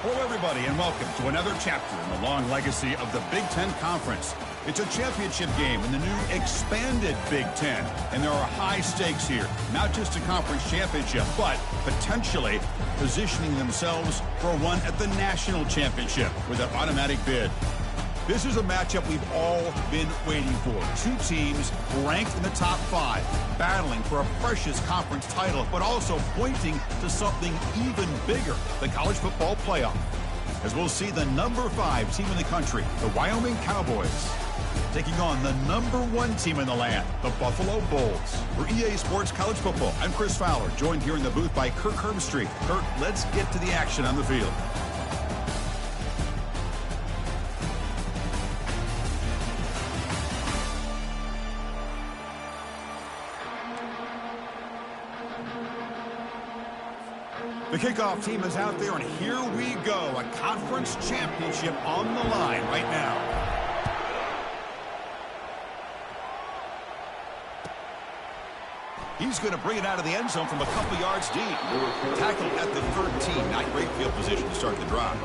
Hello, everybody, and welcome to another chapter in the long legacy of the Big Ten Conference. It's a championship game in the new expanded Big Ten, and there are high stakes here. Not just a conference championship, but potentially positioning themselves for a run at the national championship with an automatic bid. This is a matchup we've all been waiting for. Two teams ranked in the top 5, battling for a precious conference title, but also pointing to something even bigger, the college football playoff. As we'll see the number 5 team in the country, the Wyoming Cowboys, taking on the number 1 team in the land, the Buffalo Bulls. For EA Sports College Football, I'm Chris Fowler, joined here in the booth by Kirk Herbstreit. Kirk, let's get to the action on the field. The kickoff team is out there, and here we go. A conference championship on the line right now. He's going to bring it out of the end zone from a couple yards deep. Tackled at the 13. Not great field position to start the drive.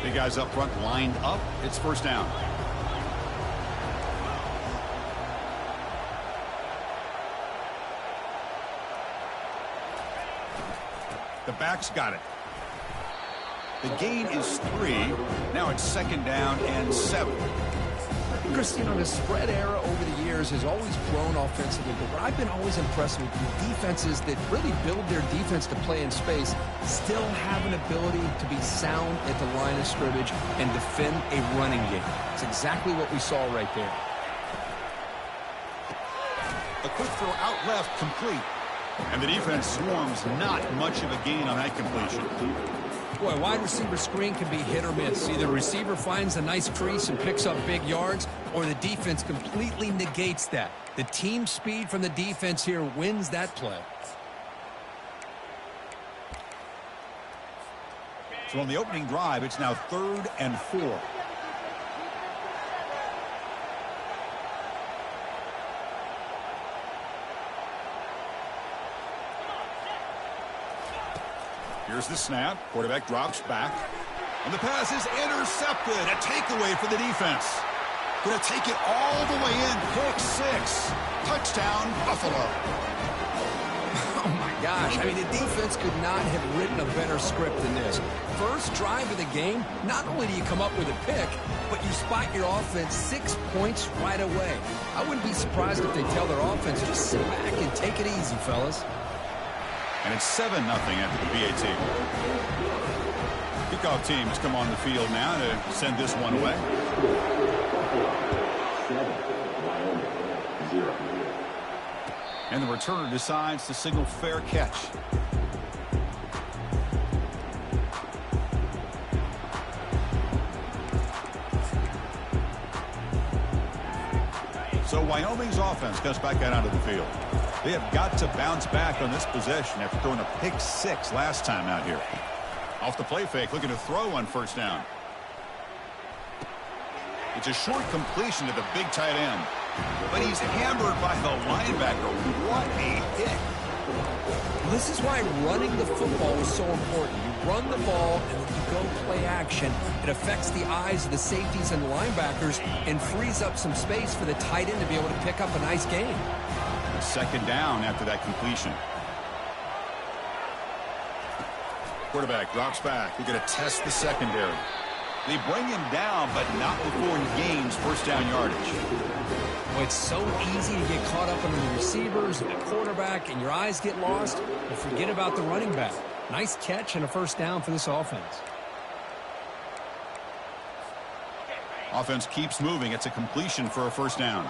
Big guys up front lined up. It's first down. The back's got it. The gain is 3. Now it's second down and 7. Chris, you know, the spread era over the years has always grown offensively, but what I've been always impressed with defenses that really build their defense to play in space still have an ability to be sound at the line of scrimmage and defend a running game. It's exactly what we saw right there. A quick throw out left, complete. And the defense swarms, not much of a gain on that completion. Boy, wide receiver screen can be hit or miss. Either the receiver finds a nice crease and picks up big yards, or the defense completely negates that. The team speed from the defense here wins that play. So on the opening drive, it's now 3rd and 4. Here's the snap. Quarterback drops back. And the pass is intercepted. A takeaway for the defense. Going to take it all the way in. Pick 6. Touchdown, Buffalo. Oh, my gosh. I mean, the defense could not have written a better script than this. First drive of the game, not only do you come up with a pick, but you spot your offense 6 points right away. I wouldn't be surprised if they tell their offense, just sit back and take it easy, fellas. And it's 7-0 after the PAT. Kickoff team has come on the field now to send this one away. 7-0. And the returner decides to signal fair catch. So Wyoming's offense comes back out onto the field. They have got to bounce back on this possession after throwing a pick 6 last time out here. Off the play fake, looking to throw on first down. It's a short completion to the big tight end. But he's hammered by the linebacker. What a hit. This is why running the football is so important. You run the ball, and when you go play action, it affects the eyes of the safeties and linebackers and frees up some space for the tight end to be able to pick up a nice gain. Second down after that completion. Quarterback drops back. We're going to test the secondary. They bring him down, but not before he gains first down yardage. Well, it's so easy to get caught up on the receivers and the quarterback, and your eyes get lost. But forget about the running back. Nice catch and a first down for this offense. Offense keeps moving. It's a completion for a first down.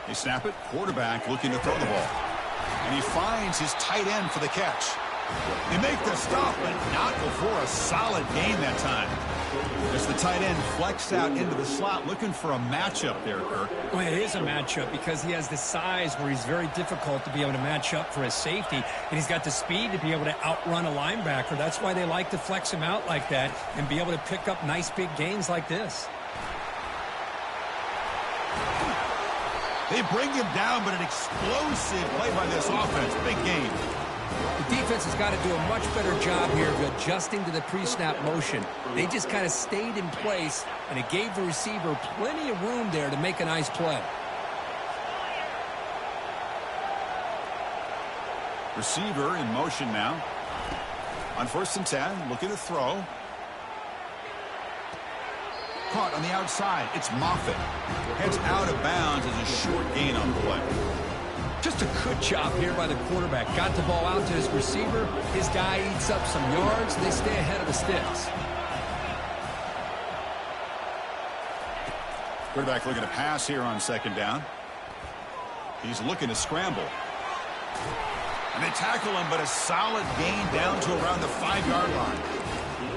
They snap it. Quarterback looking to throw the ball. And he finds his tight end for the catch. They make the stop, but not before a solid gain that time. As the tight end flexed out into the slot, looking for a matchup there, Kirk. Well, it is a matchup because he has the size where he's very difficult to be able to match up for his safety, and he's got the speed to be able to outrun a linebacker. That's why they like to flex him out like that and be able to pick up nice big gains like this. They bring him down, but an explosive play by this offense. Big game. The defense has got to do a much better job here of adjusting to the pre-snap motion. They just kind of stayed in place, and it gave the receiver plenty of room there to make a nice play. Receiver in motion now. On 1st and 10, looking to throw. Caught on the outside. It's Moffitt. Heads out of bounds as a short gain on the play. Just a good job here by the quarterback. Got the ball out to his receiver. His guy eats up some yards. They stay ahead of the sticks. Quarterback looking to pass here on 2nd down. He's looking to scramble. And they tackle him, but a solid gain down to around the 5-yard line.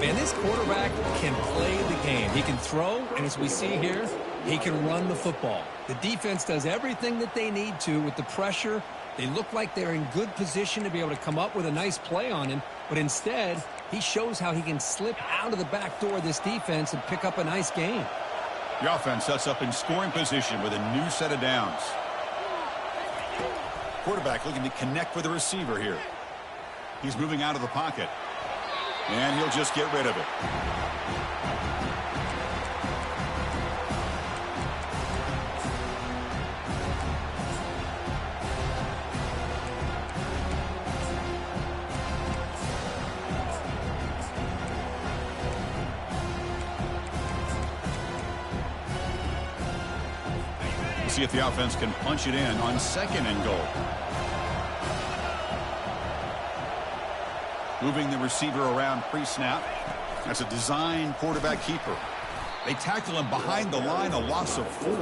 Man, this quarterback can play the game. He can throw, and as we see here, he can run the football. The defense does everything that they need to with the pressure. They look like they're in good position to be able to come up with a nice play on him, but instead, he shows how he can slip out of the back door of this defense and pick up a nice gain. The offense sets up in scoring position with a new set of downs. Quarterback looking to connect with the receiver here. He's moving out of the pocket. And he'll just get rid of it. We'll see if the offense can punch it in on 2nd and goal. Moving the receiver around pre-snap. That's a design quarterback keeper. They tackle him behind the line, a loss of 4.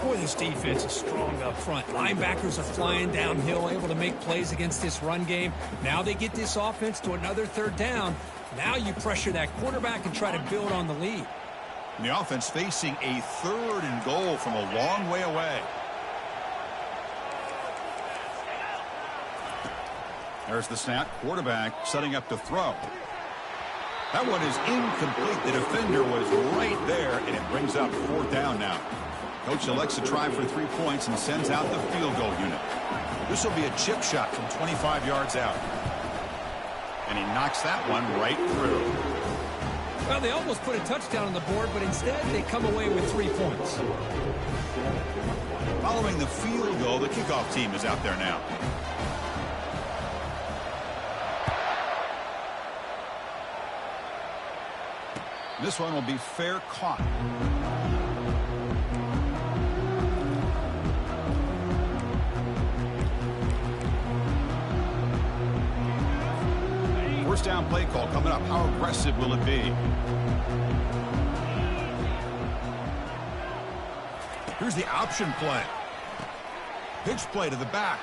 Boy, this defense is strong up front. Linebackers are flying downhill, able to make plays against this run game. Now they get this offense to another 3rd down. Now you pressure that quarterback and try to build on the lead. And the offense facing a 3rd and goal from a long way away. There's the snap. Quarterback setting up to throw. That one is incomplete. The defender was right there, and it brings up 4th down now. Coach elects to try for 3 points and sends out the field goal unit. This will be a chip shot from 25 yards out. And he knocks that one right through. Well, they almost put a touchdown on the board, but instead they come away with 3 points. Following the field goal, the kickoff team is out there now. This one will be fair caught. First down play call coming up. How aggressive will it be? Here's the option play. Pitch play to the back.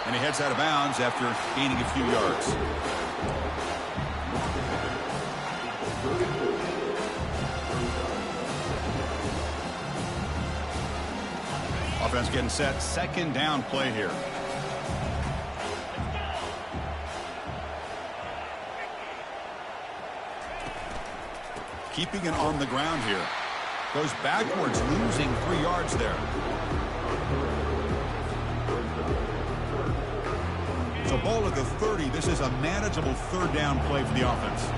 And he heads out of bounds after gaining a few yards. Offense getting set. 2nd down play here. Keeping it on the ground here. Goes backwards, losing 3 yards there. So ball at the 30. This is a manageable 3rd down play for the offense.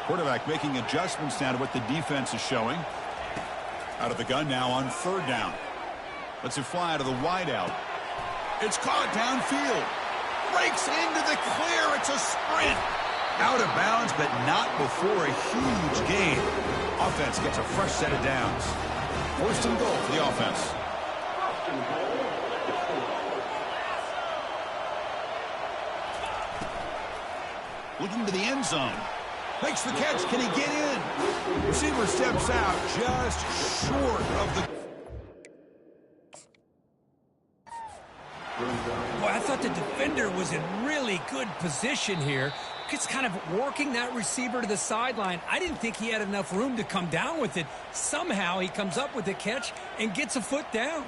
Quarterback making adjustments now to what the defense is showing. Out of the gun now on 3rd down. Lets it fly out of the wideout. It's caught downfield. Breaks into the clear. It's a sprint. Out of bounds, but not before a huge gain. Offense gets a fresh set of downs. 1st and goal for the offense. Looking to the end zone. Makes the catch. Can he get in? Receiver steps out just short of the... Boy, I thought the defender was in really good position here. Just kind of working that receiver to the sideline. I didn't think he had enough room to come down with it. Somehow he comes up with the catch and gets a foot down.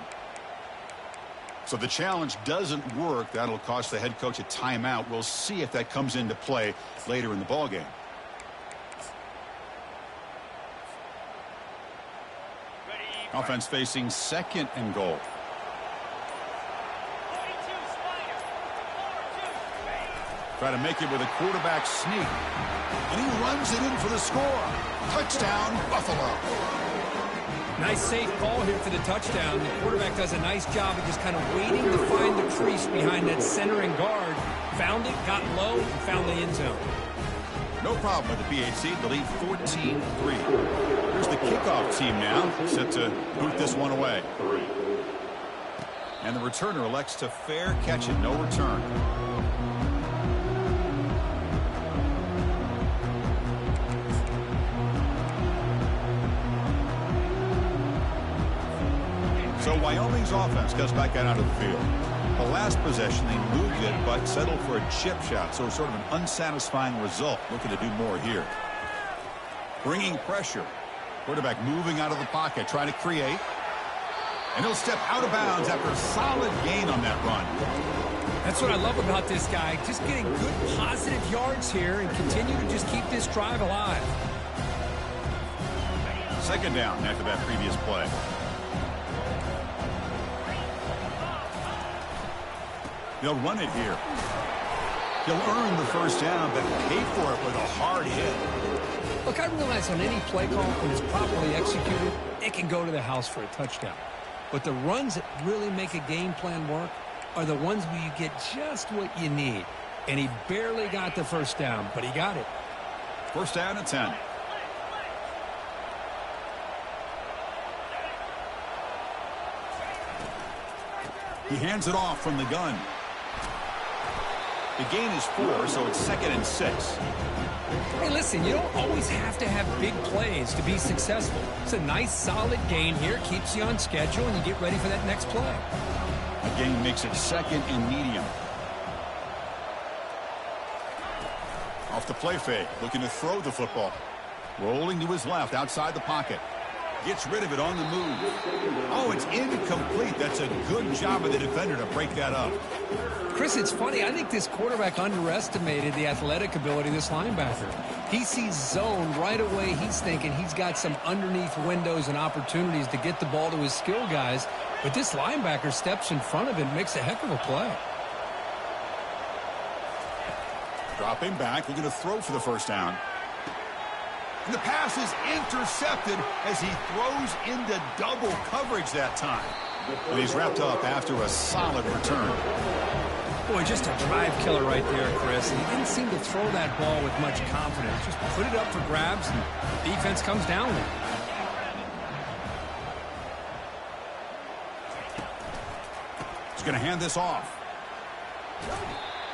So the challenge doesn't work. That'll cost the head coach a timeout. We'll see if that comes into play later in the ballgame. Offense facing 2nd and goal. Try to make it with a quarterback sneak. And he runs it in for the score. Touchdown, Buffalo. Nice safe call here for the touchdown. The quarterback does a nice job of just kind of waiting to find the crease behind that center and guard. Found it, got low, and found the end zone. No problem with the PHC. The lead 14-3. Here's the kickoff team now, set to boot this one away. And the returner elects to fair catch it. No return. So Wyoming's offense goes back out onto the field. The last possession, they moved it, but settled for a chip shot. So sort of an unsatisfying result. Looking to do more here. Bringing pressure. Quarterback moving out of the pocket, trying to create. And he'll step out of bounds after a solid gain on that run. That's what I love about this guy. Just getting good positive yards here and continue to just keep this drive alive. 2nd down after that previous play. They'll run it here. He'll earn the first down, but pay for it with a hard hit. Look, I realize on any play call, when it's properly executed, it can go to the house for a touchdown. But the runs that really make a game plan work are the ones where you get just what you need. And he barely got the first down, but he got it. 1st down and 10. He hands it off from the gun. The gain is 4, so it's 2nd and 6. Hey, listen, you don't always have to have big plays to be successful. It's a nice, solid gain here. Keeps you on schedule, and you get ready for that next play. A gain makes it 2nd and medium. Off the play fake, looking to throw the football. Rolling to his left, outside the pocket. Gets rid of it on the move. Oh, it's incomplete. That's a good job of the defender to break that up. Chris, it's funny. I think this quarterback underestimated the athletic ability of this linebacker. He sees zone right away. He's thinking he's got some underneath windows and opportunities to get the ball to his skill guys. But this linebacker steps in front of him, makes a heck of a play. Dropping back, looking to throw for the first down. And the pass is intercepted as he throws into double coverage that time. And he's wrapped up after a solid return. Boy, just a drive killer right there, Chris. And he didn't seem to throw that ball with much confidence. Just put it up for grabs, and defense comes down with it. He's going to hand this off.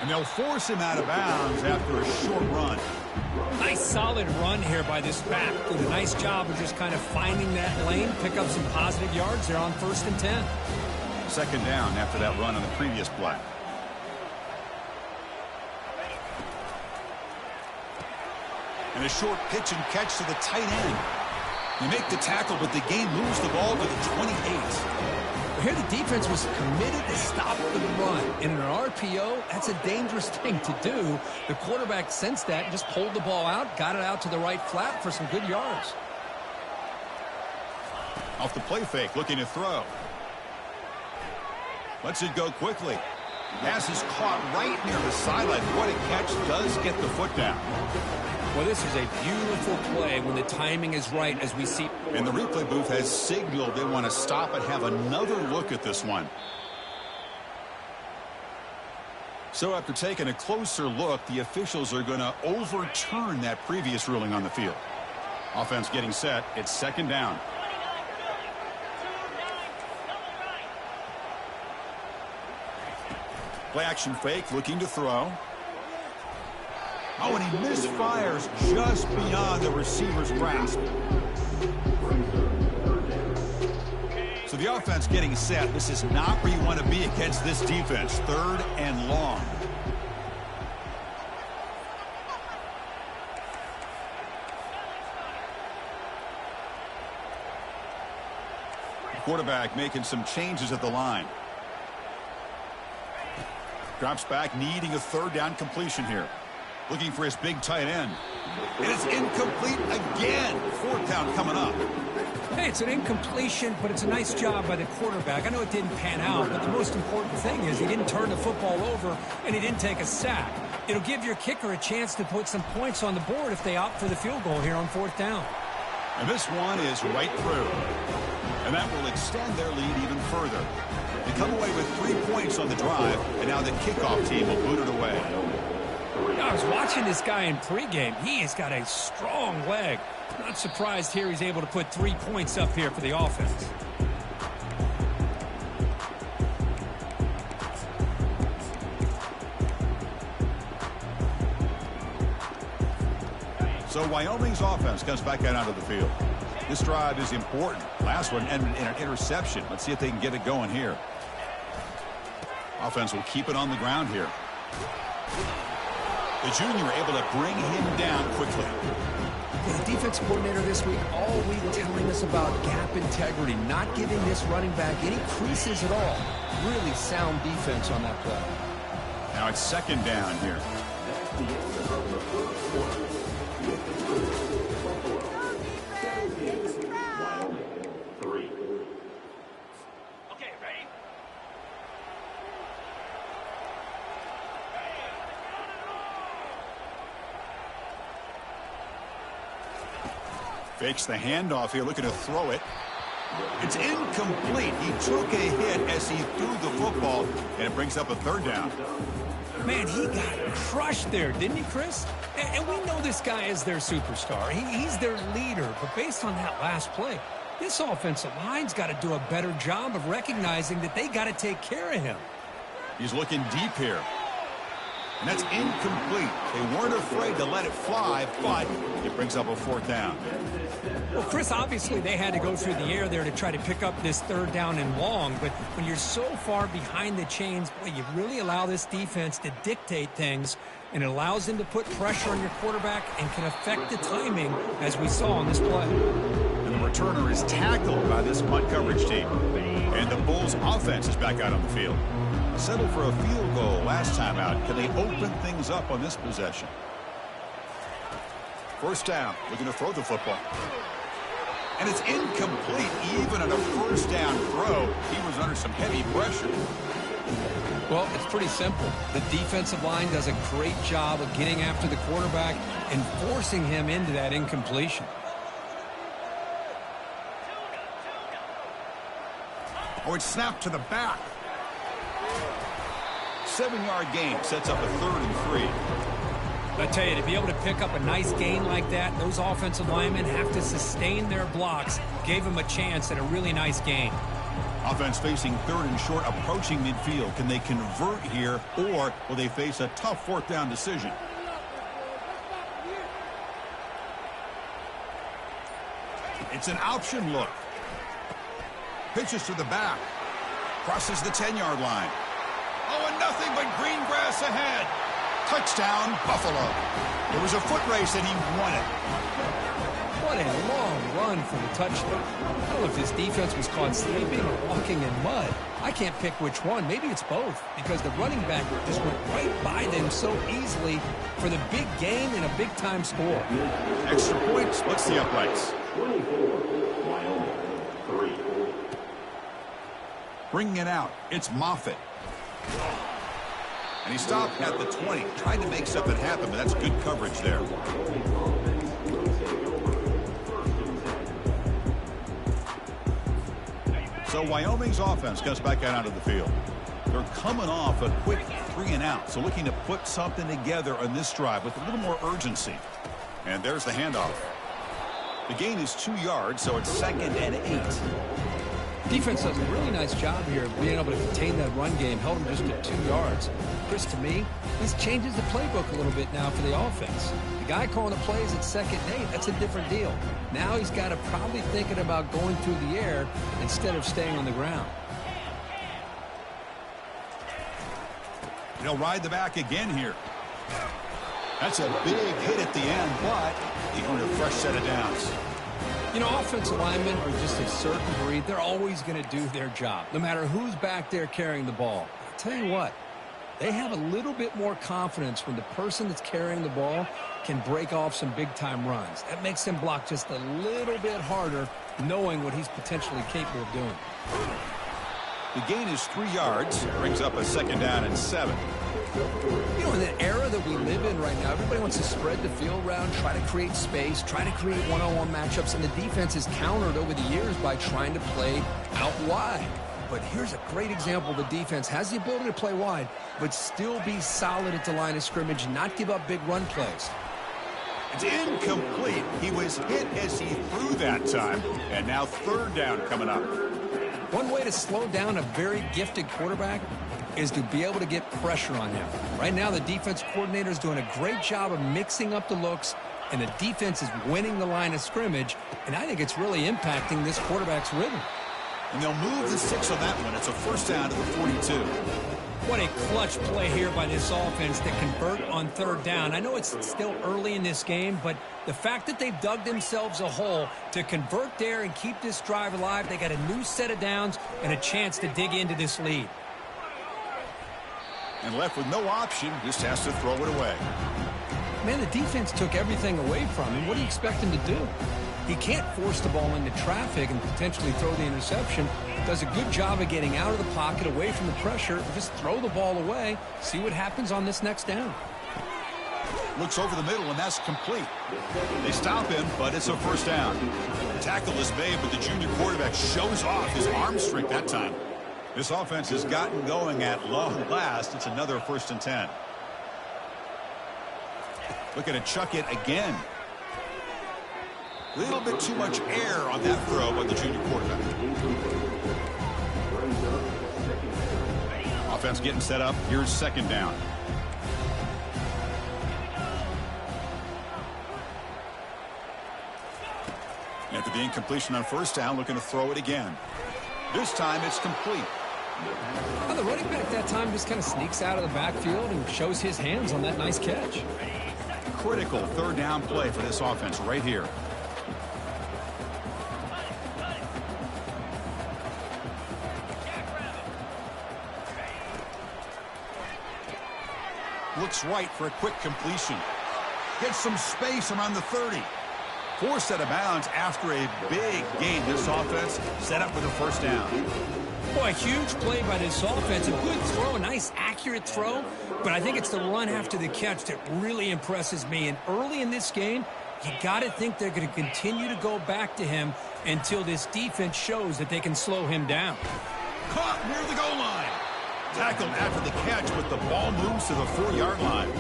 And they'll force him out of bounds after a short run. Nice solid run here by this back. Did a nice job of just kind of finding that lane, pick up some positive yards there on 1st and 10. 2nd down after that run on the previous play. And a short pitch and catch to the tight end. You make the tackle, but the game moves the ball to the 28. Here the defense was committed to stop the run. In an RPO, that's a dangerous thing to do. The quarterback sensed that and just pulled the ball out, got it out to the right flat for some good yards. Off the play fake, looking to throw. Lets it go quickly. Pass is caught right near the sideline. What a catch, does get the foot down. Well, this is a beautiful play when the timing is right, as we see. And the replay booth has signaled they want to stop and have another look at this one. So after taking a closer look, the officials are going to overturn that previous ruling on the field. Offense getting set. It's 2nd down. Play action fake, looking to throw. Oh, and he misfires just beyond the receiver's grasp. So So the offense getting set. This is not where you want to be against this defense. 3rd and long. Quarterback making some changes at the line. Drops back, needing a 3rd down completion here. Looking for his big tight end. It is incomplete again. 4th down coming up. Hey, it's an incompletion, but it's a nice job by the quarterback. I know it didn't pan out, but the most important thing is he didn't turn the football over and he didn't take a sack. It'll give your kicker a chance to put some points on the board if they opt for the field goal here on 4th down. And this one is right through. And that will extend their lead even further. They come away with 3 points on the drive, and now the kickoff team will boot it away. I was watching this guy in pregame. He has got a strong leg. Not surprised here he's able to put 3 points up here for the offense. So Wyoming's offense comes back out onto the field. This drive is important. Last one ended in an interception. Let's see if they can get it going here. Offense will keep it on the ground here. The junior able to bring him down quickly. The defense coordinator this week all week telling us about gap integrity, not giving this running back any creases at all. Really sound defense on that play. Now it's 2nd down here. Fakes the handoff here, looking to throw it. It's incomplete. He took a hit as he threw the football, and it brings up a 3rd down. Man, he got crushed there, didn't he, Chris? And we know this guy is their superstar. He's their leader. But based on that last play, this offensive line's got to do a better job of recognizing that they got to take care of him. He's looking deep here. And that's incomplete. They weren't afraid to let it fly, but it brings up a 4th down. Well, Chris, obviously they had to go through the air there to try to pick up this 3rd down and long, but when you're so far behind the chains, boy, you really allow this defense to dictate things, and it allows them to put pressure on your quarterback and can affect the timing, as we saw on this play. And the returner is tackled by this punt coverage team. And the Bulls offense is back out on the field. Settled for a field goal last time out. Can they open things up on this possession? 1st down, looking to throw the football. And it's incomplete. Even on a 1st down throw, he was under some heavy pressure. Well, it's pretty simple. The defensive line does a great job of getting after the quarterback and forcing him into that incompletion. Oh, it's snapped to the back. 7-yard gain sets up a 3rd and 3. I tell you, to be able to pick up a nice gain like that, those offensive linemen have to sustain their blocks. Gave them a chance at a really nice gain. Offense facing 3rd and short, approaching midfield. Can they convert here, or will they face a tough 4th down decision? It's an option look. Pitches to the back. Crosses the 10-yard line. Oh, and nothing but green grass ahead. Touchdown, Buffalo. It was a foot race, and he won it. What a long run for the touchdown. I don't know if this defense was caught sleeping or walking in mud. I can't pick which one. Maybe it's both, because the running back just went right by them so easily for the big gain and a big-time score. Extra point splits the uprights. Bringing it out, it's Moffitt. And he stopped at the 20, trying to make something happen, but that's good coverage there. So Wyoming's offense comes back out onto the field. They're coming off a quick 3-and-out, so looking to put something together on this drive with a little more urgency. And there's the handoff. The gain is 2 yards, so it's 2nd and 8. Defense does a really nice job here of being able to contain that run game, held them just at 2 yards. Chris, to me, this changes the playbook a little bit now for the offense. The guy calling the plays at 2nd and 8, that's a different deal. Now he's got to probably thinking about going through the air instead of staying on the ground. He'll ride the back again here. That's a big hit at the end, but he earned a fresh set of downs. You know, offensive linemen are just a certain breed. They're always going to do their job, no matter who's back there carrying the ball. I'll tell you what, they have a little bit more confidence when the person that's carrying the ball can break off some big-time runs. That makes them block just a little bit harder, knowing what he's potentially capable of doing. The gain is 3 yards, brings up a 2nd down and 7. You know, in the era that we live in right now, everybody wants to spread the field around, try to create space, try to create one-on-one matchups, and the defense is countered over the years by trying to play out wide. But here's a great example. The defense has the ability to play wide, but still be solid at the line of scrimmage and not give up big run plays. It's incomplete. He was hit as he threw that time, and now 3rd down coming up. One way to slow down a very gifted quarterback is to be able to get pressure on him. Right now, the defense coordinator is doing a great job of mixing up the looks, and the defense is winning the line of scrimmage, and I think it's really impacting this quarterback's rhythm. And they'll move the 6 on that one. It's a 1st down to the 42. What a clutch play here by this offense to convert on 3rd down. I know it's still early in this game, but the fact that they've dug themselves a hole to convert there and keep this drive alive, they got a new set of downs and a chance to dig into this lead. And left with no option, just has to throw it away. Man, the defense took everything away from him. What do you expect him to do? He can't force the ball into traffic and potentially throw the interception. Does a good job of getting out of the pocket, away from the pressure. Just throw the ball away. See what happens on this next down. Looks over the middle, and that's complete. They stop him, but it's a 1st down. The tackle is made, but the junior quarterback shows off his arm strength that time. This offense has gotten going at long last. It's another 1st and 10. Looking to chuck it again. A little bit too much air on that throw by the junior quarterback. Offense getting set up. Here's 2nd down. After the incompletion on 1st down, looking to throw it again. This time it's complete. Well, the running back that time just kind of sneaks out of the backfield and shows his hands on that nice catch. Critical 3rd down play for this offense right here. Looks right for a quick completion. Gets some space around the 30. Forced out of bounds after a big gain. This offense set up with a 1st down. Boy, a huge play by this offense. A good throw, a nice accurate throw. But I think it's the run after the catch that really impresses me. And early in this game, you got to think they're going to continue to go back to him until this defense shows that they can slow him down. Caught near the goal line. Tackled after the catch, but the ball moves to the 4-yard line.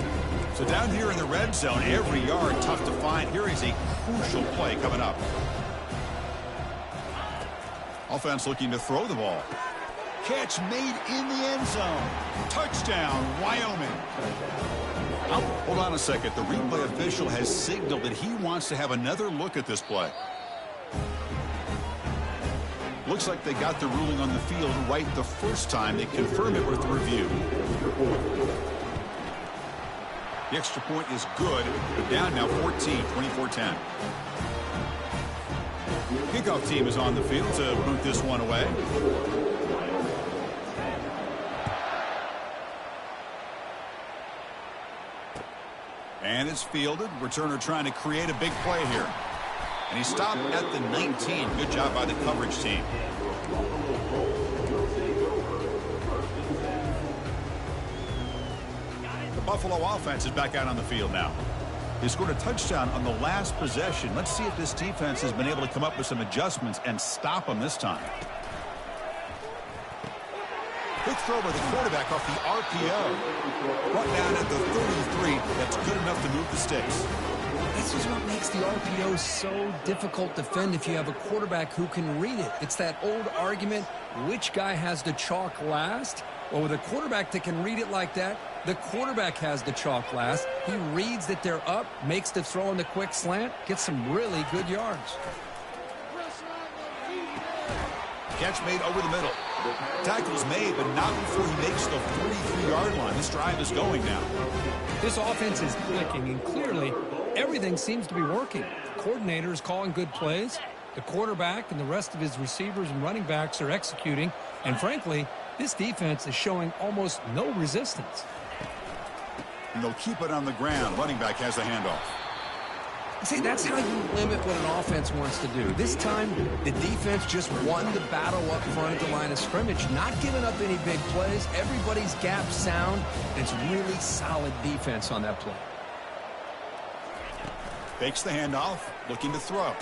So down here in the red zone, every yard tough to find. Here is a crucial play coming up. Offense looking to throw the ball. Catch made in the end zone. Touchdown, Wyoming. Oh, hold on a second. The replay official has signaled that he wants to have another look at this play. Looks like they got the ruling on the field right the first time. They confirm it with the review. The extra point is good. They're down now 14, 24-10. Kickoff team is on the field to boot this one away. And it's fielded. Returner trying to create a big play here. And he stopped at the 19. Good job by the coverage team. The Buffalo offense is back out on the field now. They scored a touchdown on the last possession. Let's see if this defense has been able to come up with some adjustments and stop them this time. Quick throw by the quarterback off the RPO. Brought down at the 33. That's good enough to move the sticks. That's is what makes the RPO so difficult to defend if you have a quarterback who can read it. It's that old argument, which guy has the chalk last? Well, with a quarterback that can read it like that, the quarterback has the chalk last. He reads that they're up, makes the throw in the quick slant, gets some really good yards. Catch made over the middle. Tackle's made, but not before he makes the 43-yard line. This drive is going now. This offense is clicking, and clearly everything seems to be working. The coordinator is calling good plays. The quarterback and the rest of his receivers and running backs are executing. And frankly, this defense is showing almost no resistance. And they'll keep it on the ground. Running back has the handoff. See, that's how you limit what an offense wants to do. This time, the defense just won the battle up front at the line of scrimmage, not giving up any big plays. Everybody's gap sound. It's really solid defense on that play. Fakes the handoff, looking to throw.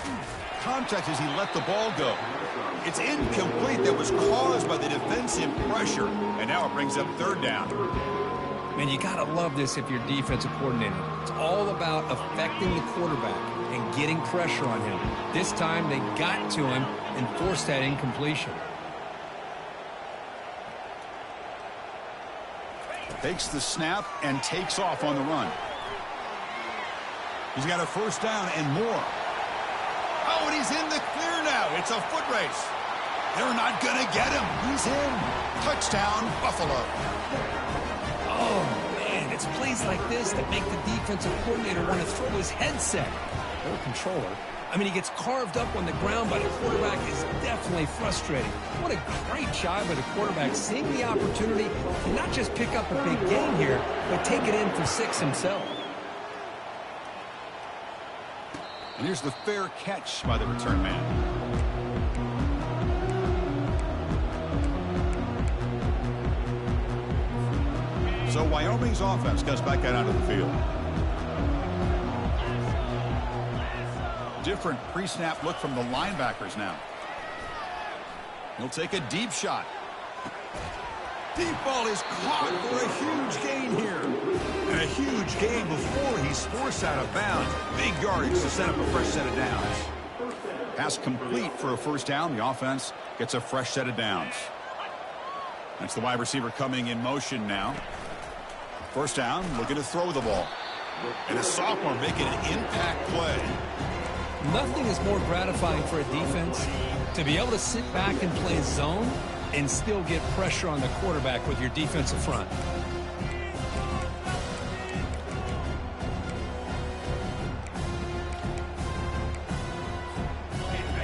Contact as he let the ball go. It's incomplete. That was caused by the defensive pressure. And now it brings up third down. Man, you got to love this if you're defensive coordinator. It's all about affecting the quarterback and getting pressure on him. This time they got to him and forced that incompletion. Takes the snap and takes off on the run. He's got a first down and more. Oh, and he's in the clear now. It's a foot race. They're not going to get him. He's in. Touchdown, Buffalo. Oh, man, it's plays like this that make the defensive coordinator want to throw his headset or controller. I mean, he gets carved up on the ground by the quarterback. Is definitely frustrating. What a great job by the quarterback seeing the opportunity to not just pick up a big gain here, but take it in for 6 himself. And here's the fair catch by the return man. So Wyoming's offense gets back out onto the field. Different pre-snap look from the linebackers now. He'll take a deep shot. Deep ball is caught for a huge gain here. And a huge gain before he's forced out of bounds. Big yardage to set up a fresh set of downs. Pass complete for a first down. The offense gets a fresh set of downs. That's the wide receiver coming in motion now. First down, looking to throw the ball. And a sophomore making an impact play. Nothing is more gratifying for a defense to be able to sit back and play zone and still get pressure on the quarterback with your defensive front.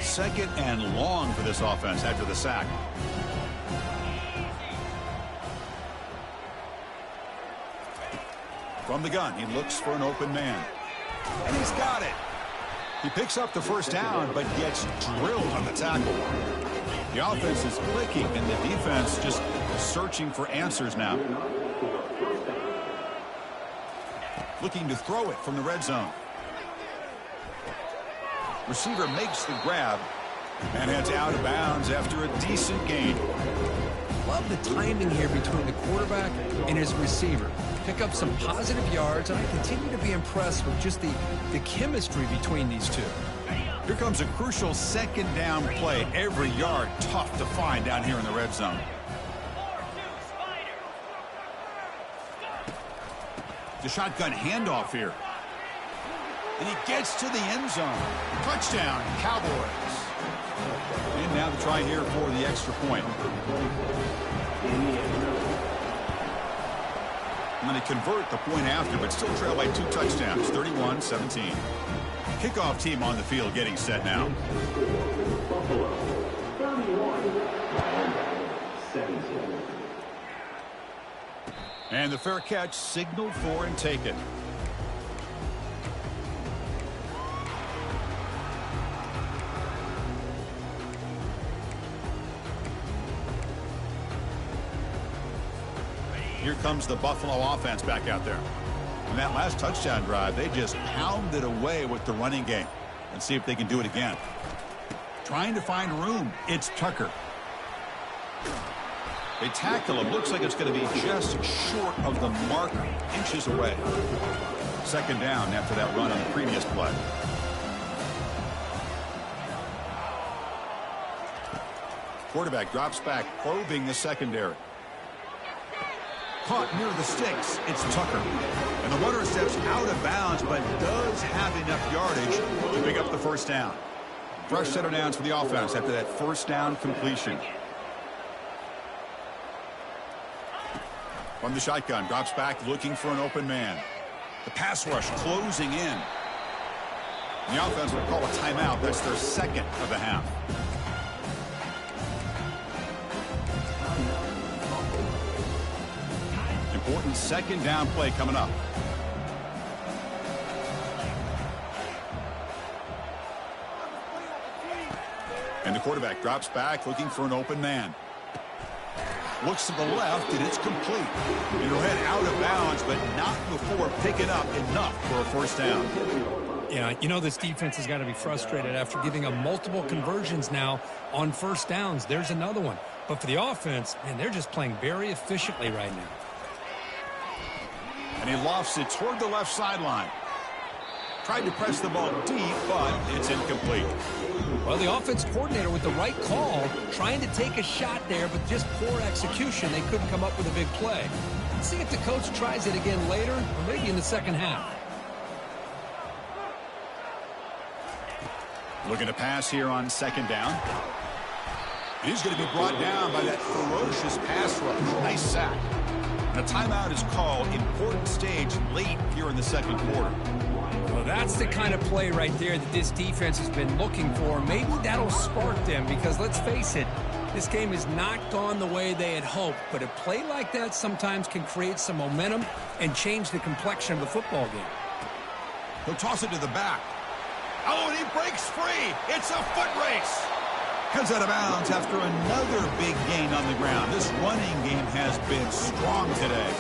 Second and long for this offense after the sack. From the gun, he looks for an open man. And he's got it. He picks up the first down, but gets drilled on the tackle. The offense is clicking, and the defense just searching for answers now. Looking to throw it from the red zone. Receiver makes the grab and heads out of bounds after a decent gain. Love the timing here between the quarterback and his receiver. Pick up some positive yards, and I continue to be impressed with just the chemistry between these two. Here comes a crucial second down play. Every yard tough to find down here in the red zone. The shotgun handoff here. And he gets to the end zone. Touchdown, Cowboys. And now the try here for the extra point. I'm going to convert the point after, but still trail by 2 touchdowns, 31-17. Kickoff team on the field getting set now. And the fair catch signaled for and taken. Here comes the Buffalo offense back out there. In that last touchdown drive, they just pounded away with the running game. Let's see if they can do it again. Trying to find room. It's Tucker. They tackle him. Looks like it's going to be just short of the marker. Inches away. Second down after that run on the previous play. Quarterback drops back, probing the secondary. Caught near the sticks. It's Tucker. And the runner steps out of bounds, but does have enough yardage to pick up the first down. Fresh set of downs for the offense after that first down completion. From the shotgun, drops back looking for an open man. The pass rush closing in. And the offense will call a timeout. That's their second of the half. Important second down play coming up. And the quarterback drops back looking for an open man. Looks to the left, and it's complete. And he'll head out of bounds, but not before picking up enough for a first down. Yeah, you know this defense has got to be frustrated after giving up multiple conversions now on first downs. There's another one. But for the offense, man, they're just playing very efficiently right now. And he lofts it toward the left sideline. Tried to press the ball deep, but it's incomplete. Well, the offense coordinator with the right call, trying to take a shot there, but just poor execution. They couldn't come up with a big play. Let's see if the coach tries it again later, or maybe in the second half. Looking to pass here on second down. He's going to be brought down by that ferocious pass rush. Nice sack. And a timeout is called. Important stage late here in the second quarter. Well, that's the kind of play right there that this defense has been looking for. Maybe that'll spark them because, let's face it, this game has not gone the way they had hoped. But a play like that sometimes can create some momentum and change the complexion of the football game. He'll toss it to the back. Oh, and he breaks free. It's a foot race. Heads out of bounds after another big gain on the ground. This running game has been strong today.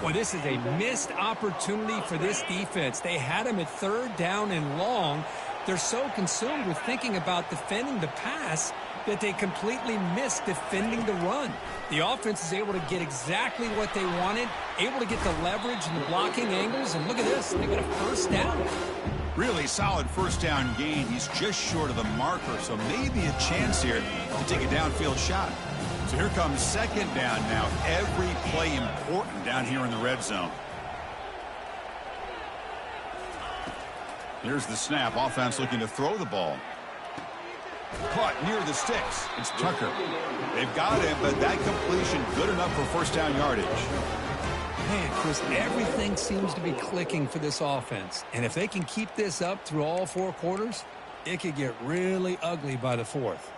Well, this is a missed opportunity for this defense. They had him at third down and long. They're so consumed with thinking about defending the pass that they completely missed defending the run. The offense is able to get exactly what they wanted, able to get the leverage and the blocking angles, and look at this. They got a first down. Really solid first down gain. He's just short of the marker, so maybe a chance here to take a downfield shot. So here comes second down now. Every play important down here in the red zone. Here's the snap. Offense looking to throw the ball. Caught near the sticks. It's Tucker. They've got him, but that completion good enough for first down yardage. Man, Chris, everything seems to be clicking for this offense. And if they can keep this up through all four quarters, it could get really ugly by the fourth.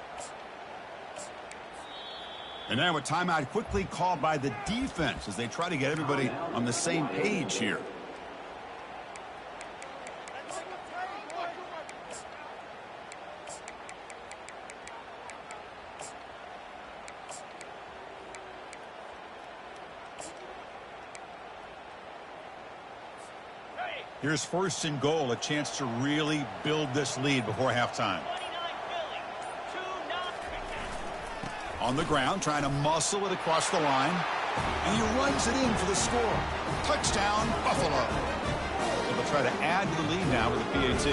And now a timeout quickly called by the defense as they try to get everybody on the same page here. Here's first and goal, a chance to really build this lead before halftime. On the ground, trying to muscle it across the line. And he runs it in for the score. Touchdown, Buffalo. And they'll try to add to the lead now with a PAT.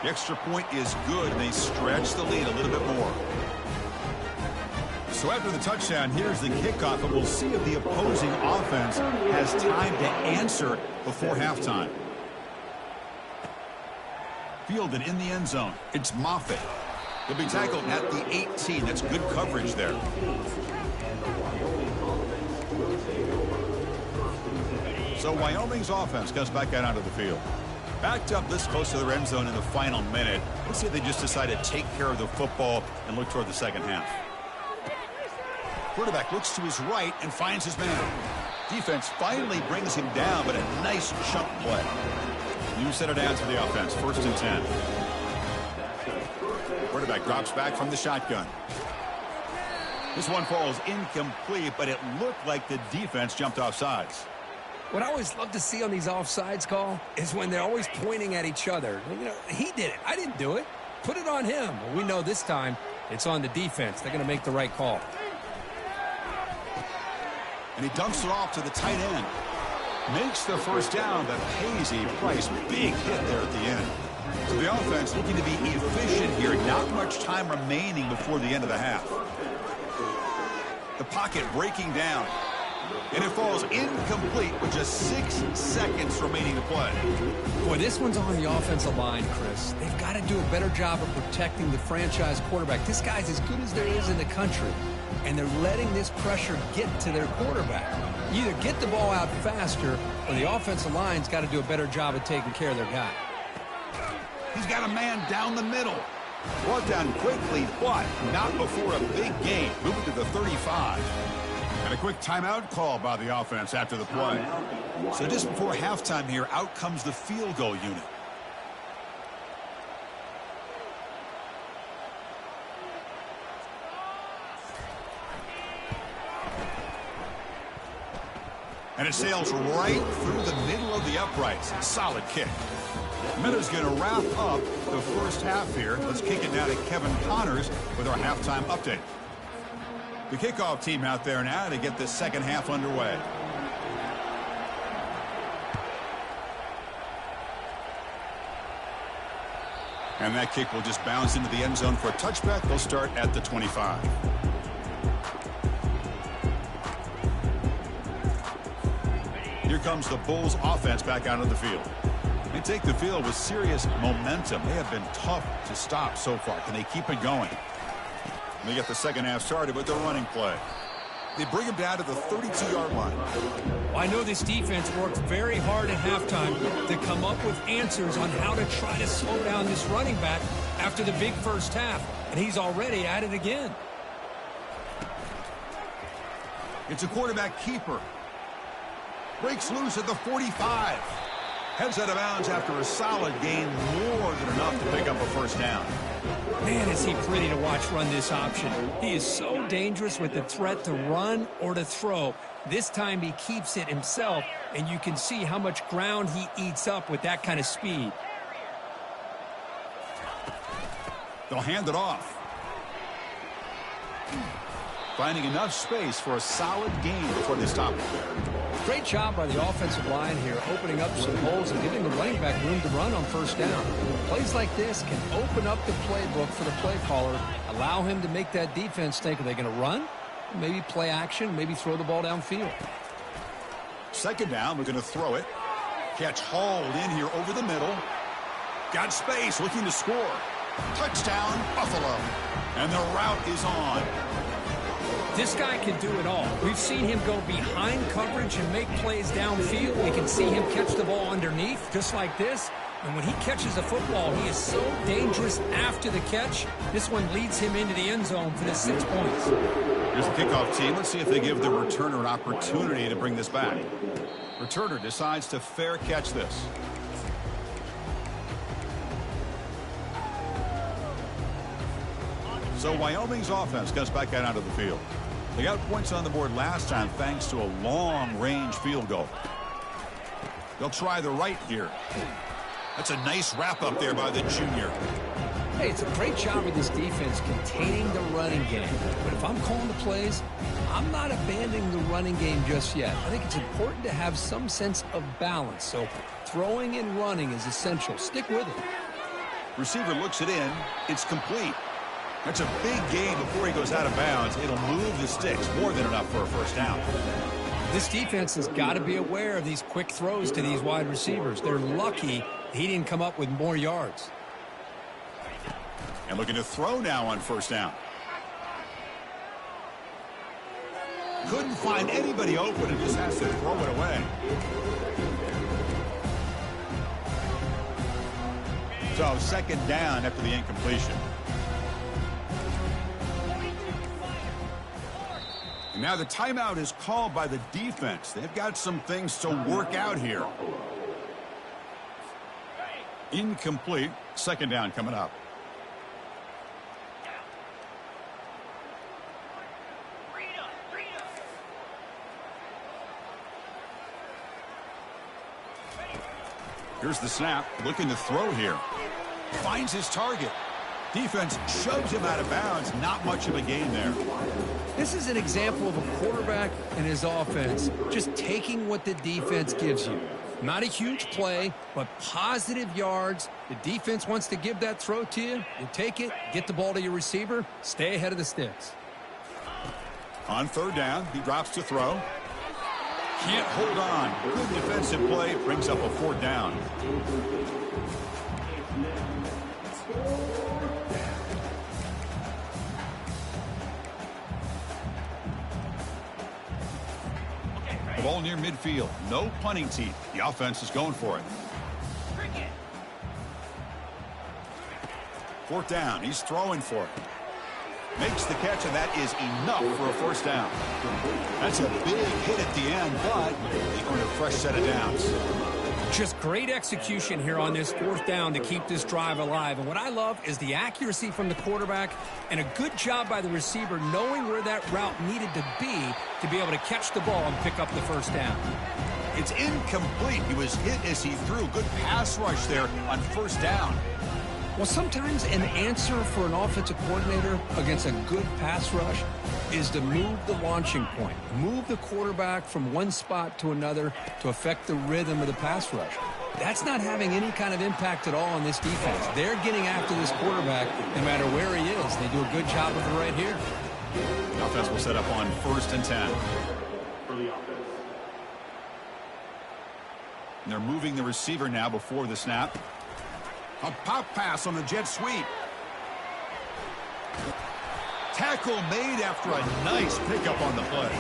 The extra point is good, and they stretch the lead a little bit more. So after the touchdown, here's the kickoff, and we'll see if the opposing offense has time to answer before halftime. Fielded in the end zone. It's Moffitt. He'll be tackled at the 18. That's good coverage there. So Wyoming's offense comes back out onto the field. Backed up this close to the end zone in the final minute. Let's see if they just decide to take care of the football and look toward the second half. Quarterback looks to his right and finds his man. Defense finally brings him down, but a nice chunk play. New set of downs for the offense. First and 10. Quarterback drops back from the shotgun. This one falls incomplete, but it looked like the defense jumped off sides. What I always love to see on these offsides call is when they're always pointing at each other. You know, he did it. I didn't do it. Put it on him. Well, we know this time it's on the defense. They're going to make the right call. And he dumps it off to the tight end. Makes the first down, but pays a price. Big hit there at the end. So the offense looking to be efficient here. Not much time remaining before the end of the half. The pocket breaking down. And it falls incomplete with just 6 seconds remaining to play. Boy, this one's on the offensive line, Chris. They've got to do a better job of protecting the franchise quarterback. This guy's as good as there is in the country, and they're letting this pressure get to their quarterback. Either get the ball out faster, or the offensive line's got to do a better job of taking care of their guy. He's got a man down the middle. Brought down quickly, but not before a big gain. Moving to the 35. And a quick timeout call by the offense after the play. So just before halftime here, out comes the field goal unit. And it sails right through the middle of the uprights. Solid kick. Minuta's going to wrap up the first half here. Let's kick it now to Kevin Connors with our halftime update. The kickoff team out there now to get this second half underway. And that kick will just bounce into the end zone for a touchback. They'll start at the 25. Here comes the Bulls offense back out of the field. They take the field with serious momentum. They have been tough to stop so far. Can they keep it going? They get the second half started with the running play. They bring him down to the 32-yard line. Well, I know this defense worked very hard at halftime to come up with answers on how to try to slow down this running back after the big first half, and he's already at it again. It's a quarterback keeper. Breaks loose at the 45. Heads out of bounds after a solid gain, more than enough to pick up a first down. Man, is he pretty to watch run this option. He is so dangerous with the threat to run or to throw. This time he keeps it himself, and you can see how much ground he eats up with that kind of speed. They'll hand it off. Finding enough space for a solid gain before they stop it. Great job by the offensive line here, opening up some holes and giving the running back room to run on first down. Plays like this can open up the playbook for the play caller, allow him to make that defense think, are they going to run? Maybe play action, maybe throw the ball downfield. Second down, we're going to throw it. Catch hauled in here over the middle. Got space, looking to score. Touchdown, Buffalo. And the route is on. This guy can do it all. We've seen him go behind coverage and make plays downfield. We can see him catch the ball underneath, just like this. And when he catches the football, he is so dangerous after the catch. This one leads him into the end zone for the 6 points. Here's the kickoff team. Let's see if they give the returner an opportunity to bring this back. Returner decides to fair catch this. So Wyoming's offense comes back out onto the field. They got points on the board last time thanks to a long-range field goal. They'll try the right here. That's a nice wrap-up there by the junior. Hey, it's a great job of this defense containing the running game. But if I'm calling the plays, I'm not abandoning the running game just yet. I think it's important to have some sense of balance. So throwing and running is essential. Stick with it. Receiver looks it in. It's complete. That's a big gain before he goes out of bounds. It'll move the sticks, more than enough for a first down. This defense has got to be aware of these quick throws to these wide receivers. They're lucky he didn't come up with more yards. And looking to throw now on first down. Couldn't find anybody open and just has to throw it away. So second down after the incompletion. And now the timeout is called by the defense. They've got some things to work out here. Incomplete. Second down coming up. Here's the snap. Looking to throw here. Finds his target. Defense shoves him out of bounds. Not much of a gain there. This is an example of a quarterback and his offense just taking what the defense gives you. Not a huge play, but positive yards. The defense wants to give that throw to you. You take it, get the ball to your receiver, stay ahead of the sticks. On third down, he drops to throw. Can't hold on. Good defensive play, brings up a fourth down. The ball near midfield. No punting teeth. The offense is going for it. Fourth down. He's throwing for it. Makes the catch, and that is enough for a first down. That's a big hit at the end, but they earn a fresh set of downs. Just great execution here on this fourth down to keep this drive alive. And what I love is the accuracy from the quarterback and a good job by the receiver knowing where that route needed to be able to catch the ball and pick up the first down. It's incomplete. He was hit as he threw. Good pass rush there on first down. Well, sometimes an answer for an offensive coordinator against a good pass rush is to move the launching point, move the quarterback from one spot to another to affect the rhythm of the pass rush. That's not having any kind of impact at all on this defense. They're getting after this quarterback no matter where he is. They do a good job of it right here. The offense will set up on 1st and 10. And they're moving the receiver now before the snap. A pop pass on the jet sweep. Tackle made after a nice pickup on the play.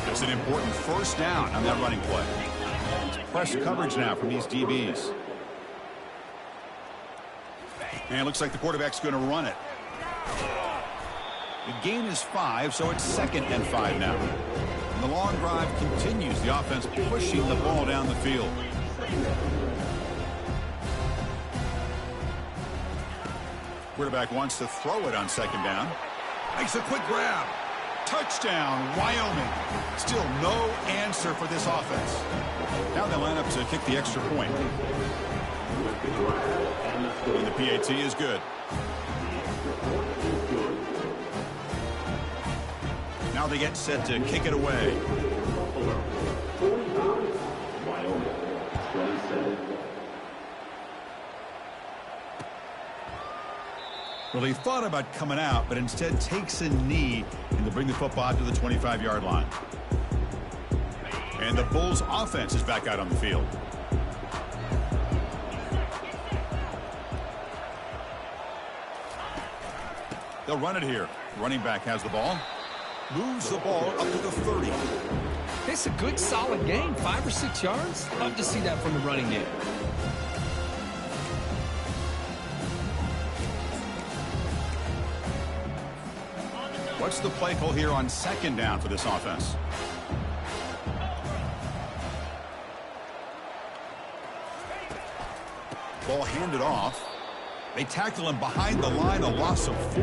That's an important first down on that running play. Press coverage now from these DBs. And it looks like the quarterback's going to run it. The gain is 5, so it's 2nd and 5 now. And the long drive continues. The offense pushing the ball down the field. Quarterback wants to throw it on 2nd down. Makes a quick grab. Touchdown, Wyoming. Still no answer for this offense. Now they line up to kick the extra point. And the PAT is good. Now they get set to kick it away. Well, he thought about coming out, but instead takes a knee and to bring the football to the 25-yard line. And the Bulls offense is back out on the field. They'll run it here. Running back has the ball. Moves the ball up to the 30. It's a good, solid game. 5 or 6 yards. Love to see that from the running game. What's the play call here on 2nd down for this offense? Ball handed off. They tackle him behind the line, a loss of 4.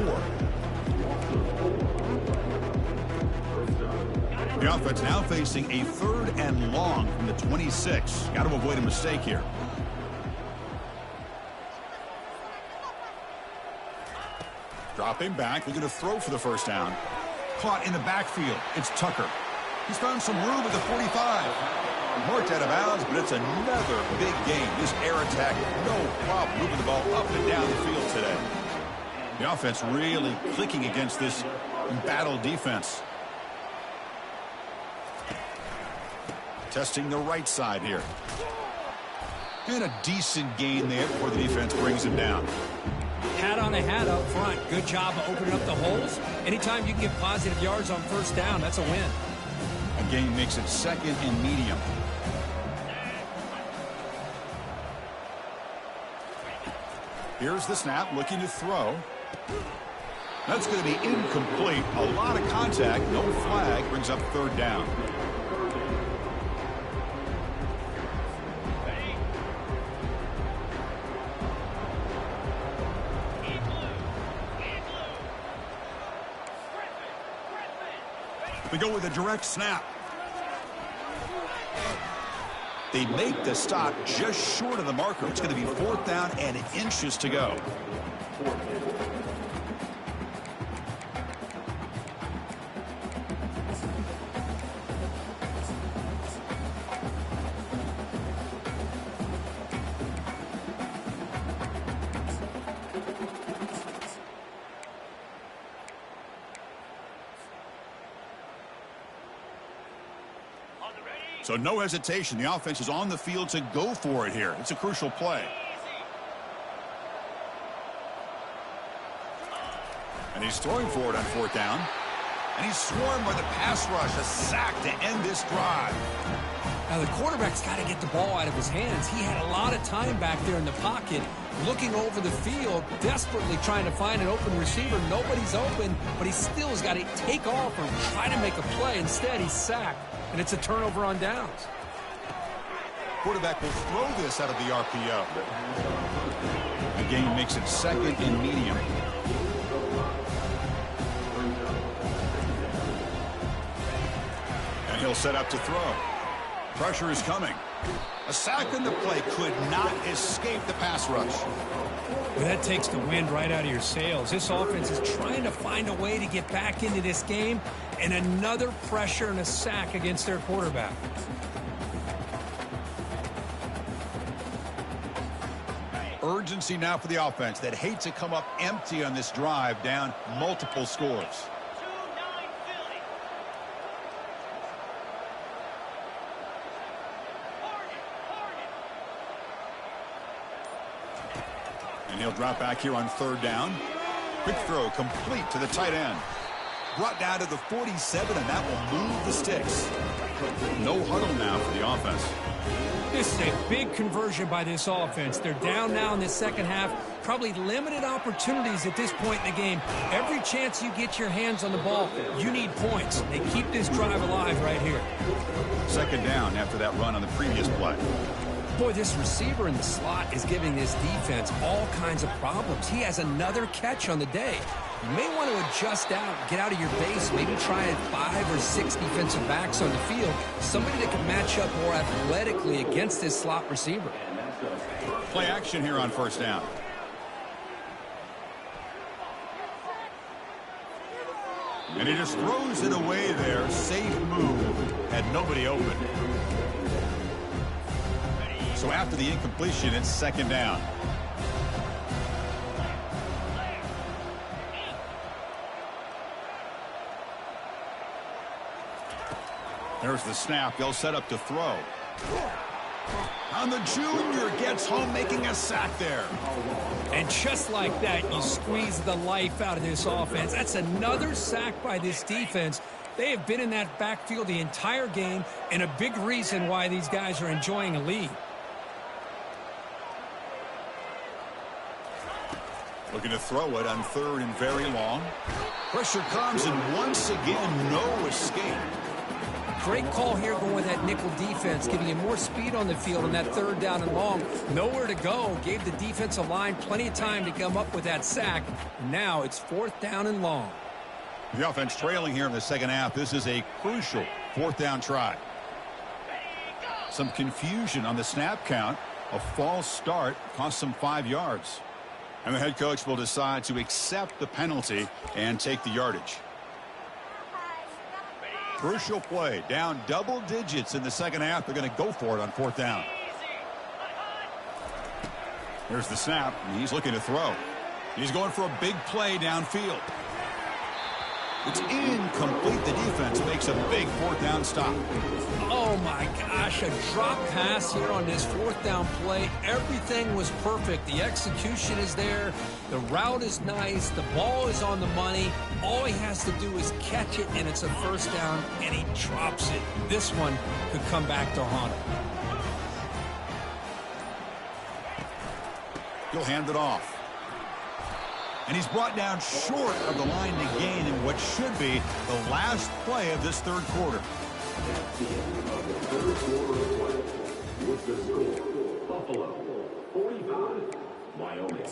The offense now facing a 3rd and long from the 26. Got to avoid a mistake here. Dropping back, looking to throw for the first down. Caught in the backfield. It's Tucker. He's found some room at the 45. Marked out of bounds, but it's another big game. This air attack, no problem moving the ball up and down the field today. The offense really clicking against this embattled defense. Testing the right side here. And a decent gain there before the defense brings him down. Hat on a hat up front. Good job of opening up the holes. Anytime you can get positive yards on first down, that's a win. A gain makes it 2nd and medium. Here's the snap, looking to throw. That's going to be incomplete. A lot of contact, no flag, brings up 3rd down. They go with a direct snap. They make the stop just short of the marker. It's going to be 4th down and inches to go. So no hesitation. The offense is on the field to go for it here. It's a crucial play. And he's throwing for it on 4th down. And he's swarmed by the pass rush. A sack to end this drive. Now, the quarterback's got to get the ball out of his hands. He had a lot of time back there in the pocket, looking over the field, desperately trying to find an open receiver. Nobody's open, but he still has got to take off or try to make a play. Instead, he's sacked, and it's a turnover on downs. Quarterback will throw this out of the RPO. The game makes it 2nd and medium. And he'll set up to throw. Pressure is coming. A sack in the play could not escape the pass rush. Well, that takes the wind right out of your sails. This offense is trying to find a way to get back into this game, and another pressure and a sack against their quarterback. Urgency now for the offense that hate to come up empty on this drive, down multiple scores. And he'll drop back here on 3rd down. Quick throw complete to the tight end. Brought down to the 47, and that will move the sticks. No huddle now for the offense. This is a big conversion by this offense. They're down now in the second half. Probably limited opportunities at this point in the game. Every chance you get your hands on the ball, you need points. They keep this drive alive right here. 2nd down after that run on the previous play. Boy, this receiver in the slot is giving this defense all kinds of problems. He has another catch on the day. You may want to adjust out, get out of your base, maybe try 5 or 6 defensive backs on the field, somebody that can match up more athletically against this slot receiver. Play action here on 1st down. And he just throws it away there. Safe move. Had nobody open. So after the incompletion, it's 2nd down. There's the snap. They'll set up to throw. And the junior gets home, making a sack there. And just like that, you squeeze the life out of this offense. That's another sack by this defense. They have been in that backfield the entire game, and a big reason why these guys are enjoying a lead. Looking to throw it on 3rd and very long. Pressure comes, and once again, no escape. Great call here going with that nickel defense, giving him more speed on the field on that 3rd down and long. Nowhere to go. Gave the defensive line plenty of time to come up with that sack. Now it's 4th down and long. The offense trailing here in the second half. This is a crucial 4th down try. Some confusion on the snap count. A false start cost them 5 yards. And the head coach will decide to accept the penalty and take the yardage. Crucial play. Down double digits in the second half. They're going to go for it on 4th down. There's the snap. And he's looking to throw. He's going for a big play downfield. It's incomplete. The defense makes a big 4th down stop. Oh, my gosh. A drop pass here on this 4th down play. Everything was perfect. The execution is there. The route is nice. The ball is on the money. All he has to do is catch it, and it's a 1st down, and he drops it. This one could come back to haunt him. He'll hand it off. And he's brought down short of the line to gain in what should be the last play of this 3rd quarter. With the score, Buffalo 45, Wyoming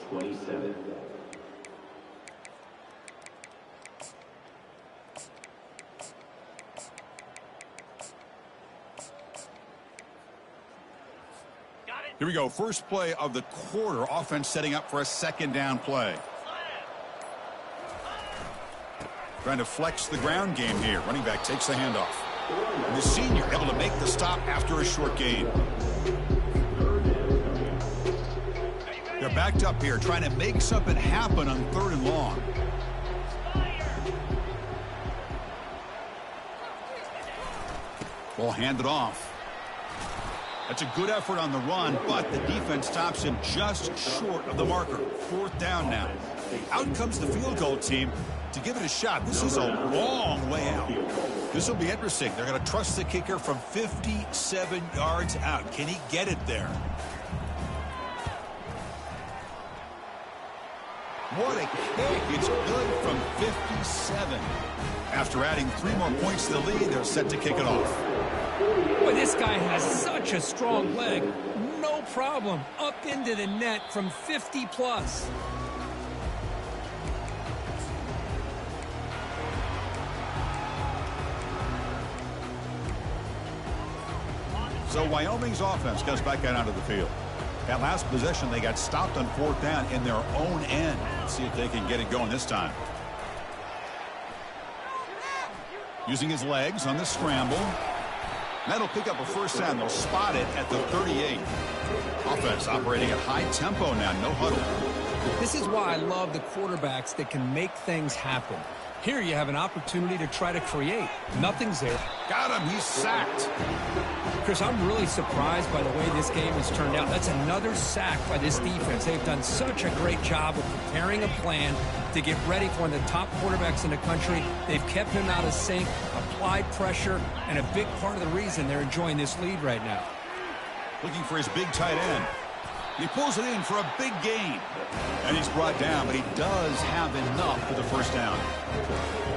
27. Here we go. First play of the quarter. Offense setting up for a second down play. Trying to flex the ground game here. Running back takes the handoff. And the senior able to make the stop after a short gain. They're backed up here trying to make something happen on 3rd and long. Ball handed off. That's a good effort on the run, but the defense stops him just short of the marker. 4th down now. Out comes the field goal team to give it a shot. This is a long way out. This will be interesting. They're going to trust the kicker from 57 yards out. Can he get it there? What a kick. It's good from 57. After adding 3 more points to the lead, they're set to kick it off. Boy, this guy has such a strong leg. No problem. Up into the net from 50 plus. So Wyoming's offense comes back out onto the field. That last possession, they got stopped on 4th down in their own end. Let's see if they can get it going this time. Using his legs on the scramble. That'll pick up a first down. They'll spot it at the 38. Offense operating at high tempo now. No huddle. This is why I love the quarterbacks that can make things happen. Here you have an opportunity to try to create. Nothing's there. Got him. He's sacked. Chris, I'm really surprised by the way this game has turned out. That's another sack by this defense. They've done such a great job of preparing a plan to get ready for one of the top quarterbacks in the country. They've kept him out of sync, applied pressure, and a big part of the reason they're enjoying this lead right now. Looking for his big tight end. He pulls it in for a big gain. And he's brought down, but he does have enough for the first down.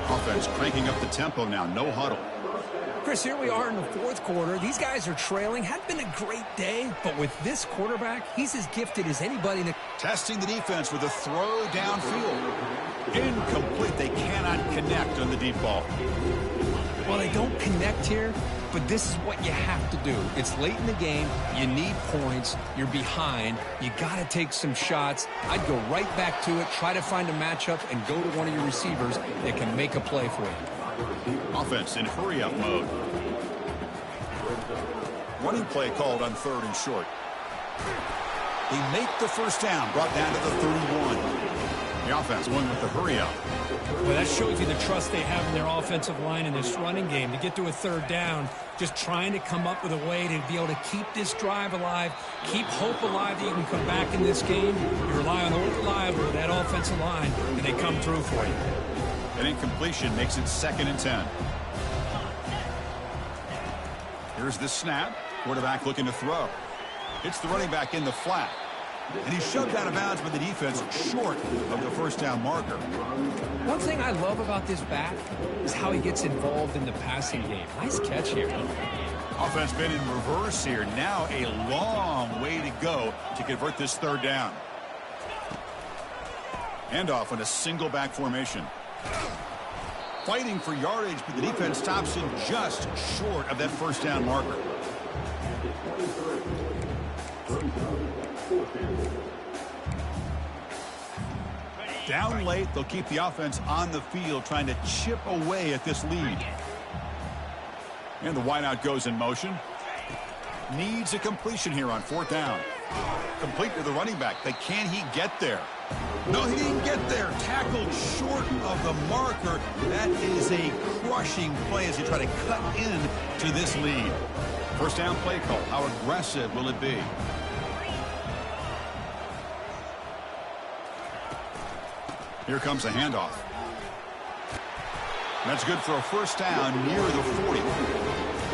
Offense cranking up the tempo now. No huddle. Chris, here we are in the 4th quarter. These guys are trailing. Had been a great day, but with this quarterback, he's as gifted as anybody. Testing the defense with a throw downfield. Incomplete. They cannot connect on the deep ball. Well, they don't connect here, but this is what you have to do. It's late in the game. You need points. You're behind. You got to take some shots. I'd go right back to it, try to find a matchup, and go to one of your receivers that can make a play for you. Offense in hurry-up mode. Running play called on 3rd and short. They make the first down, brought down to the 31. The offense going with the hurry-up. Well, that shows you the trust they have in their offensive line in this running game. To get to a 3rd down, just trying to come up with a way to be able to keep this drive alive, keep hope alive that you can come back in this game. You rely on the reliable, that offensive line, and they come through for you. An incompletion makes it 2nd and 10. Here's the snap. Quarterback looking to throw. It's the running back in the flat. And he's shoved out of bounds by the defense short of the first down marker. One thing I love about this back is how he gets involved in the passing game. Nice catch here. Offense been in reverse here. Now a long way to go to convert this 3rd down. Handoff on a single back formation. Fighting for yardage, but the defense stops him just short of that first down marker. Down late, they'll keep the offense on the field trying to chip away at this lead. And the wideout goes in motion. Needs a completion here on 4th down. Complete to the running back, but can he get there? No, he didn't get there. Tackled short of the marker. That is a crushing play as he try to cut in to this lead. First down play call. How aggressive will it be? Here comes a handoff. That's good for a first down near the 40.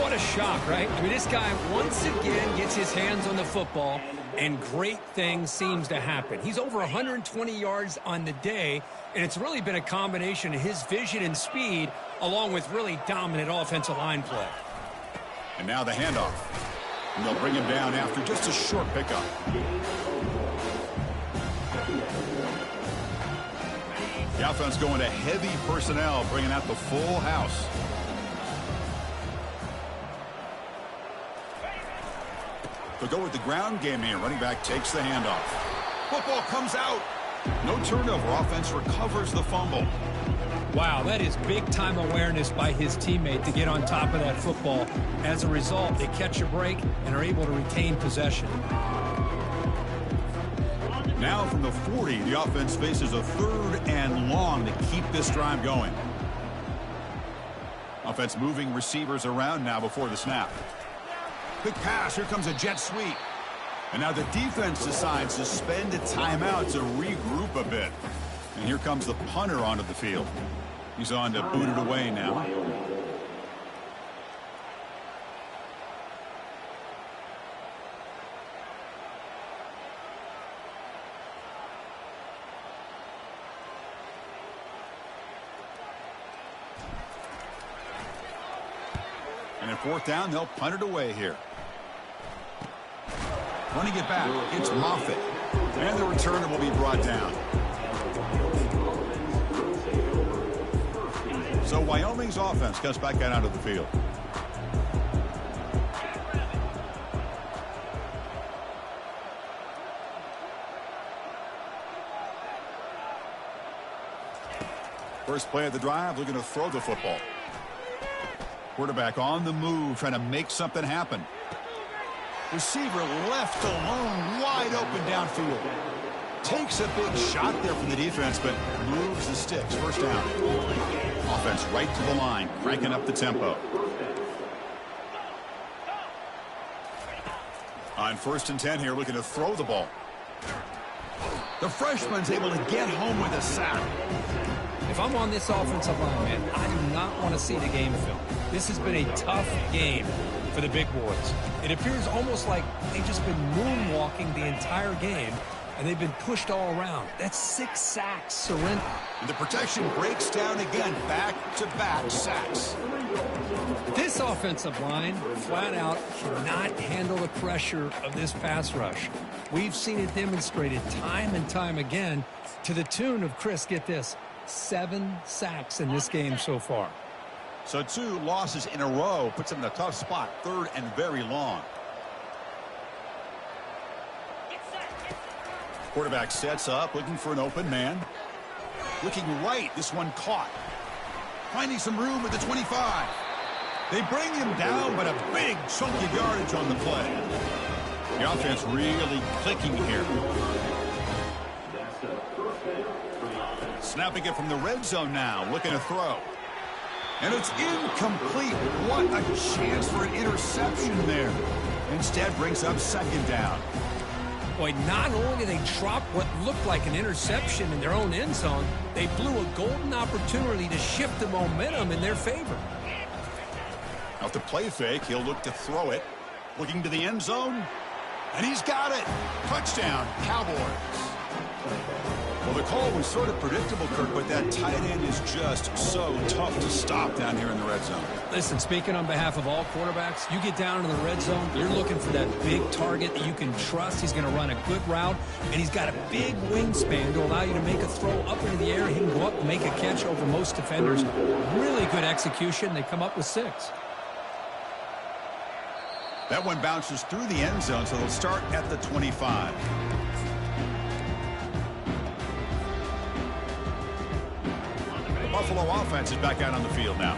What a shock, right? I mean, this guy once again gets his hands on the football, and great things seems to happen. He's over 120 yards on the day, and it's really been a combination of his vision and speed, along with really dominant offensive line play. And now the handoff. And they'll bring him down after just a short pickup. The offense going to heavy personnel, bringing out the full house. They'll go with the ground game here. Running back takes the handoff. Football comes out. No turnover. Offense recovers the fumble. Wow, that is big-time awareness by his teammate to get on top of that football. As a result, they catch a break and are able to retain possession. Now from the 40, the offense faces a 3rd and long to keep this drive going. Offense moving receivers around now before the snap. Quick pass. Here comes a jet sweep. And now the defense decides to spend a timeout to regroup a bit. And here comes the punter onto the field. He's on to boot it away now. And at 4th down, they'll punt it away here. Running it back, it's Moffitt. And the returner will be brought down. So Wyoming's offense comes back out onto the field. First play of the drive, looking to throw the football. Quarterback on the move, trying to make something happen. Receiver left alone, wide open downfield. Takes a big shot there from the defense, but moves the sticks. First down. Offense right to the line, cranking up the tempo. On 1st and 10 here, looking to throw the ball. The freshman's able to get home with a sack. If I'm on this offensive line, man, I do not want to see the game film. This has been a tough game for the big boys. It appears almost like they've just been moonwalking the entire game, and they've been pushed all around. That's 6 sacks surrender. And the protection breaks down again, back-to-back sacks. This offensive line, flat out, cannot handle the pressure of this pass rush. We've seen it demonstrated time and time again to the tune of, Chris, get this, 7 sacks in this game so far. So 2 losses in a row puts him in a tough spot, 3rd and very long. Quarterback sets up, looking for an open man. Looking right, this one caught. Finding some room at the 25. They bring him down, but a big chunk of yardage on the play. The offense really clicking here. Snapping it from the red zone now, looking to throw. And it's incomplete. What a chance for an interception there. Instead brings up 2nd down. Boy, not only did they drop what looked like an interception in their own end zone, they blew a golden opportunity to shift the momentum in their favor. Off the play fake, he'll look to throw it. Looking to the end zone. And he's got it. Touchdown, Cowboys. Well, the call was sort of predictable, Kirk, but that tight end is just so tough to stop down here in the red zone. Listen, speaking on behalf of all quarterbacks, you get down in the red zone, you're looking for that big target that you can trust. He's going to run a good route, and he's got a big wingspan to allow you to make a throw up into the air. He can go up and make a catch over most defenders. Really good execution. They come up with 6. That one bounces through the end zone, so they'll start at the 25. Buffalo offense is back out on the field now.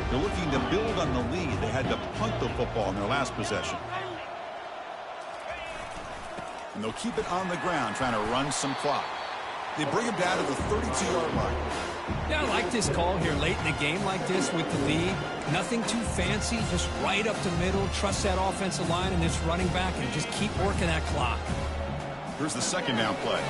They're looking to build on the lead. They had to punt the football in their last possession. And they'll keep it on the ground, trying to run some clock. They bring him down to the 32-yard line. Yeah, I like this call here late in the game like this with the lead. Nothing too fancy, just right up the middle. Trust that offensive line and this running back and just keep working that clock. Here's the 2nd down play.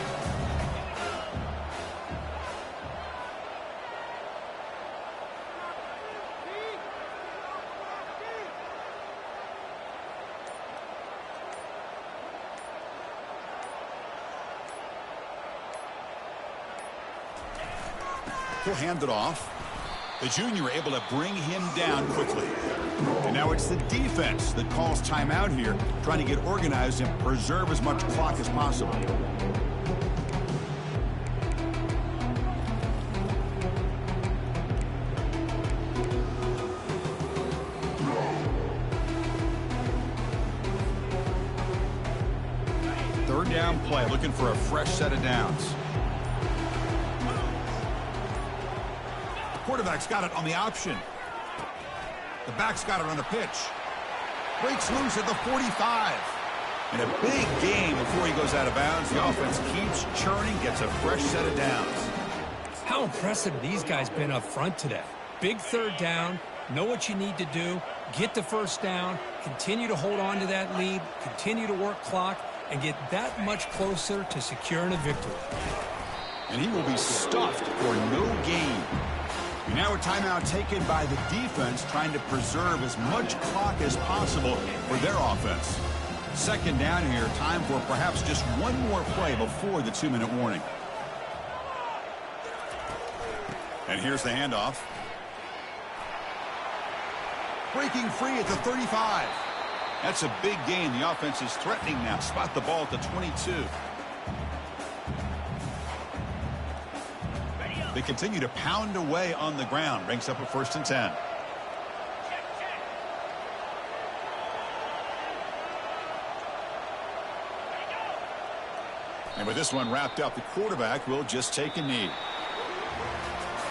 He'll hand it off. The junior able to bring him down quickly. And now it's the defense that calls timeout here, trying to get organized and preserve as much clock as possible. play, looking for a fresh set of downs. The quarterback's got it on the option. The back's got it on the pitch. Breaks loose at the 45. And a big gain before he goes out of bounds. The offense keeps churning, gets a fresh set of downs. How impressive these guys been up front today. Big third down, know what you need to do, get the first down, continue to hold on to that lead, continue to work clock, and get that much closer to securing a victory. And he will be stuffed for no gain. Now a timeout taken by the defense, trying to preserve as much clock as possible for their offense. Second down here, time for perhaps just one more play before the 2-minute warning. And here's the handoff. Breaking free at the 35. That's a big gain. The offense is threatening now. Spot the ball at the 22. They continue to pound away on the ground. Brings up a 1st and 10. And with this one wrapped up, the quarterback will just take a knee.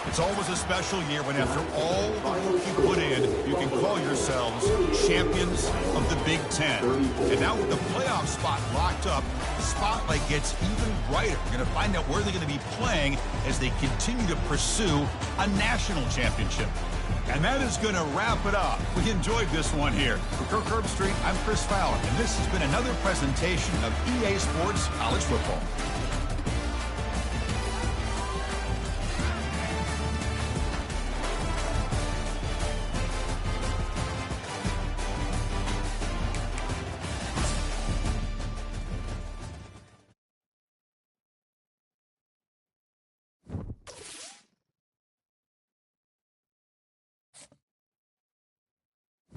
It's always a special year when after all the work you put in, you can call yourselves champions of the Big Ten. And now with the playoff spot locked up, the spotlight gets even brighter. We're going to find out where they're going to be playing as they continue to pursue a national championship. And that is going to wrap it up. We enjoyed this one here. For Kirk Herbstreit, I'm Chris Fowler, and this has been another presentation of EA Sports College Football.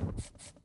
You